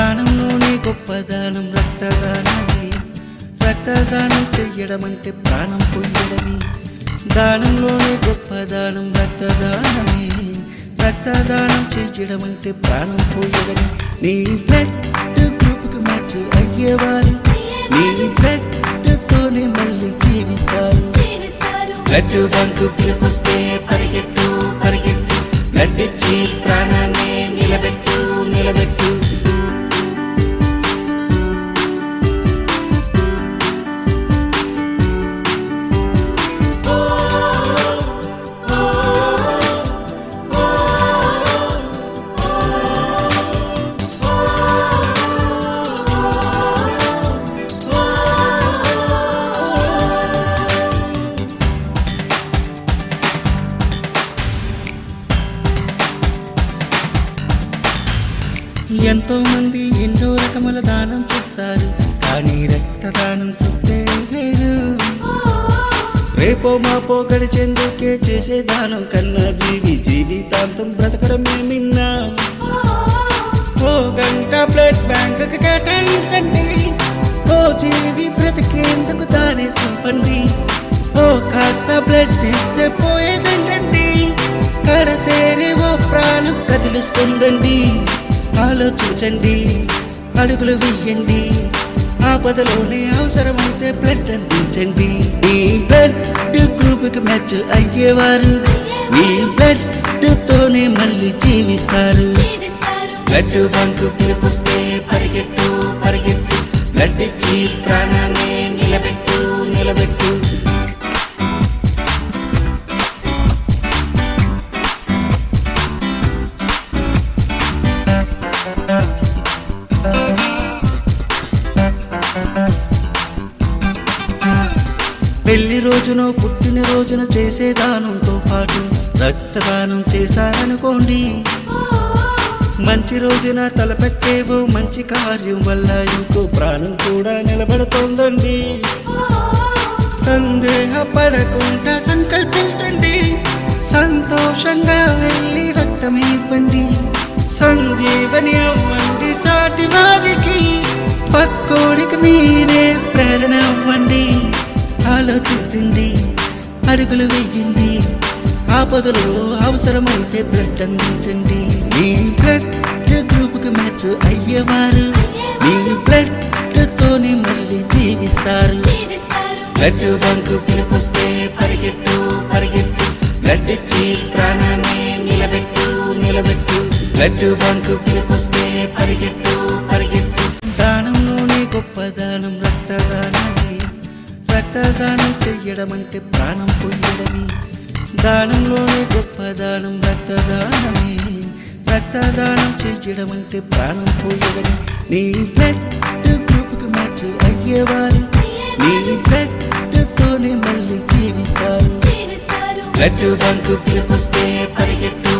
దానంలోనే గొప్ప దానం రక్తదానమే. రక్తదానం చెయ్యడమంటే ప్రాణం పొయ్యడమే. దానంలోనే గొప్ప దానం రక్తదానమే. రక్తదానం చెయ్యడమంటే ప్రాణం పోయడమే. నీ బ్లడ్ గ్రూప్కి మ్యాచ్ అయ్యేవారు నీ బ్లడ్ తోనే మళ్ళీ జీవిస్తారు. బ్లడ్ బంకు పిలుపుస్తే పరిగెట్టు పరిగెట్టు, బ్లడ్ ఇచ్చి ప్రాణాన్ని నిలబెట్టు నిలబెట్టు. ఎంతో మంది ఎన్నో రకముల దానం చేస్తారు, కానీ రక్తదానం తృప్తే వేరు. రేపో మాపో గడిచేందుకే చేసే దానం కన్నా జీవితాంతం బ్రతకడమే మిన్నా. ఓ గంట బ్లడ్ బ్యాంక్ కేటాయించండి, ఓ జీవి బ్రతికేందుకు దారి చూపండి. ఓ కాస్త బ్లడ్ ఇస్తే పోయేదండి, కడతేనే ఓ ప్రాణం కదిలిస్తుందండి. ఆలోచించండి, అడుగులు వెయ్యండి, ఆపదలోనే అవసరమైతే బ్లడ్ అందించండి. మీ బ్లడ్ గ్రూప్కి మ్యాచ్ అయ్యేవారు మీ బ్లడ్ తోనే మళ్ళీ జీవిస్తారు. బ్లడ్ బంకు పిలుపుస్తే పరిగెట్టు పరిగెట్టు, బ్లడ్ ఇచ్చి ప్రాణాన్ని నిలబెట్టు నిలబెట్టు. పెళ్లి రోజున పుట్టిన రోజున చేసే దానంతో పాటు రక్తదానం చేశారనుకోండి, మంచి రోజున తలపెట్టేవో మంచి కార్యం వల్ల ఇంకో ప్రాణం కూడా నిలబడుతోందండి. సందేహపడకుండా సంకల్పించండి, సంతోషంగా వెళ్ళి రక్తం ఇవ్వండి. సంజీవని అవ్వండి సాటి వారికి, పక్కోడికి మీరే ప్రేరణ అవ్వండి. ఆలోచించండి, అడుగులు వేయండి, ఆపదలో అవసరమైతే బ్లడ్ అందించండి. మీ బ్లడ్ గ్రూప్కి మ్యాచ్ అయ్యేవారు మీ బ్లడ్ తోనే మళ్ళీ జీవిస్తారు. బ్లడ్ బంకు పిలుపుస్తే పరిగెట్టు పరిగెట్టు, బ్లడ్ ఇచ్చి ప్రాణాన్ని నిలబెట్టు నిలబెట్టు. Blood bunk పిలుపుస్తే పరిగెట్టు పరిగెట్టు. దానంలోనే గొప్ప దానం రక్తదానమే. రక్తదానం చెయ్యడమంటే ప్రాణం పొయ్యడమే. దానంలోనే గొప్ప దానం రక్తదానమే. రక్తదానం చెయ్యడమంటే ప్రాణం పోయడమే. నీ బ్లడ్ గ్రూప్కి మ్యాచ్ అయ్యేవారు నీ బ్లడ్ తోనే మళ్ళీ జీవిస్తారు. Blood bunk పిలుపుస్తే పరిగెట్టు